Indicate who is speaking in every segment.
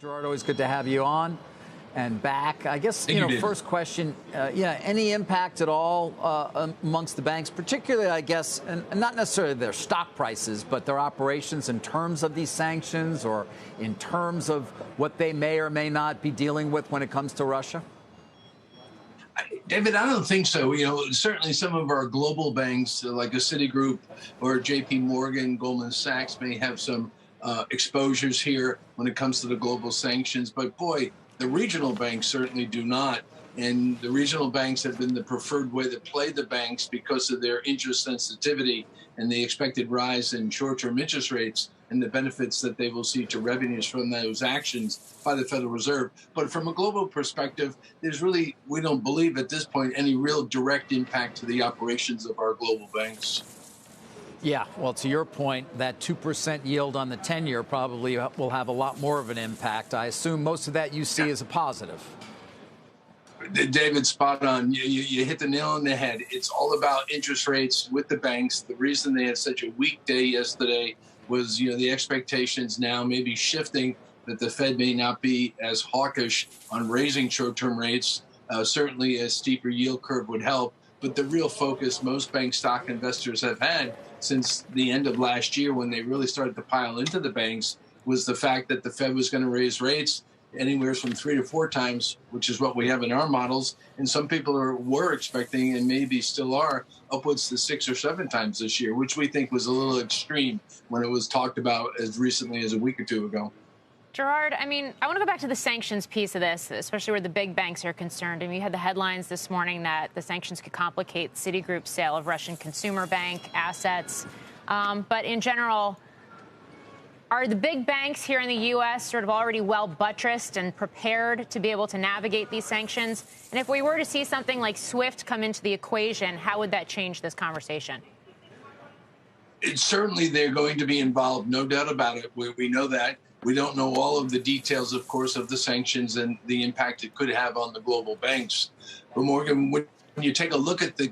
Speaker 1: Gerard, always good to have you on and back. I guess, first question, any impact at all amongst the banks, particularly, I guess, and not necessarily their stock prices, but their operations in terms of these sanctions or in terms of what they may or may not be dealing with when it comes to Russia?
Speaker 2: David, I don't think so. Certainly some of our global banks, like a Citigroup or JP Morgan, Goldman Sachs, may have some exposures here when it comes to the global sanctions. But boy, the regional banks certainly do not. And the regional banks have been the preferred way to play the banks because of their interest sensitivity and the expected rise in short-term interest rates and the benefits that they will see to revenues from those actions by the Federal Reserve. But from a global perspective, there's really, we don't believe at this point, any real direct impact to the operations of our global banks.
Speaker 1: Yeah, well, to your point, that 2% yield on the 10-year probably will have a lot more of an impact. I assume most of that you see as a positive.
Speaker 2: David, spot on. You hit the nail on the head. It's all about interest rates with the banks. The reason they had such a weak day yesterday was, the expectations now may be shifting that the Fed may not be as hawkish on raising short-term rates. Certainly a steeper yield curve would help. But the real focus most bank stock investors have had since the end of last year, when they really started to pile into the banks, was the fact that the Fed was going to raise rates anywhere from 3 to 4 times, which is what we have in our models. And some people were expecting, and maybe still are, upwards to 6 or 7 times this year, which we think was a little extreme when it was talked about as recently as a week or two ago.
Speaker 3: Gerard, I want to go back to the sanctions piece of this, especially where the big banks are concerned. You had the headlines this morning that the sanctions could complicate Citigroup's sale of Russian consumer bank assets. But in general, are the big banks here in the U.S. sort of already well buttressed and prepared to be able to navigate these sanctions? And if we were to see something like SWIFT come into the equation, how would that change this conversation?
Speaker 2: Certainly they're going to be involved, no doubt about it. We know that. We don't know all of the details, of course, of the sanctions and the impact it could have on the global banks. But Morgan, when you take a look at the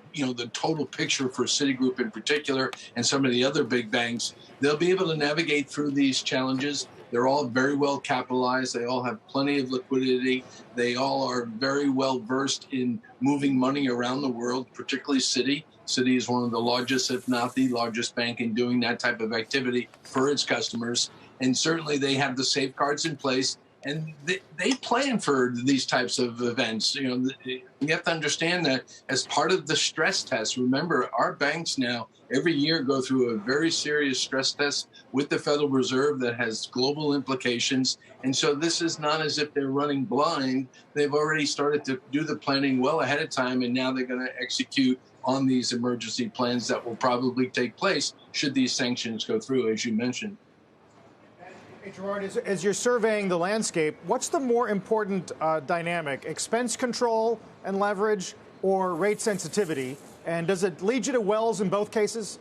Speaker 2: total picture for Citigroup in particular and some of the other big banks, they'll be able to navigate through these challenges. They're all very well capitalized. They all have plenty of liquidity. They all are very well versed in moving money around the world, particularly Citi. Citi is one of the largest, if not the largest bank in doing that type of activity for its customers. And certainly they have the safeguards in place, and they plan for these types of events. You have to understand that as part of the stress test. Remember, our banks now every year go through a very serious stress test with the Federal Reserve that has global implications. And so this is not as if they're running blind. They've already started to do the planning well ahead of time, and now they're going to execute on these emergency plans that will probably take place should these sanctions go through, as you mentioned.
Speaker 4: Hey, Gerard, as you're surveying the landscape, what's the more important dynamic, expense control and leverage or rate sensitivity? And does it lead you to Wells in both cases?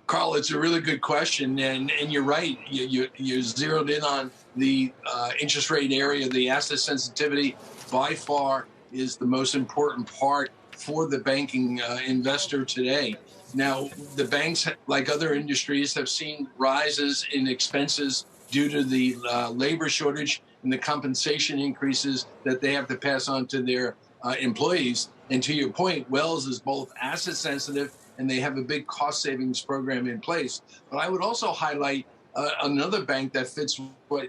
Speaker 2: Carl, it's a really good question, and you're right. You zeroed in on the interest rate area. The asset sensitivity by far is the most important part for the banking investor today. Now, the banks, like other industries, have seen rises in expenses due to the labor shortage and the compensation increases that they have to pass on to their employees. And to your point, Wells is both asset sensitive and they have a big cost savings program in place. But I would also highlight another bank that fits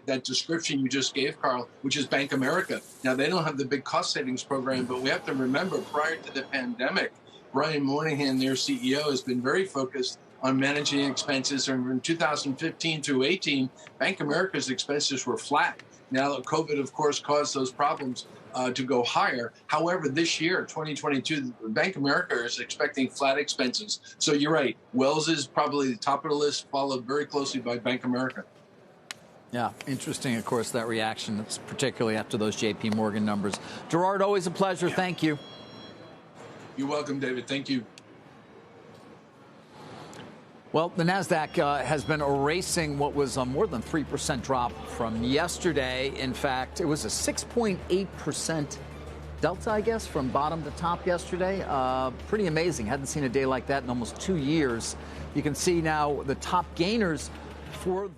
Speaker 2: that description you just gave, Carl, which is Bank America. Now, they don't have the big cost savings program, but we have to remember prior to the pandemic, Brian Moynihan, their CEO, has been very focused on managing expenses. And from 2015 through 18, Bank America's expenses were flat. Now, COVID, of course, caused those problems to go higher. However, this year, 2022, Bank America is expecting flat expenses. So you're right. Wells is probably the top of the list, followed very closely by Bank America.
Speaker 1: Yeah, interesting, of course, that reaction, particularly after those JP Morgan numbers. Gerard, always a pleasure. Thank you.
Speaker 2: You're welcome, David. Thank you.
Speaker 1: Well, the Nasdaq has been erasing what was a more than 3% drop from yesterday. In fact, it was a 6.8% delta, I guess, from bottom to top yesterday. Pretty amazing. Hadn't seen a day like that in almost 2 years. You can see now the top gainers for the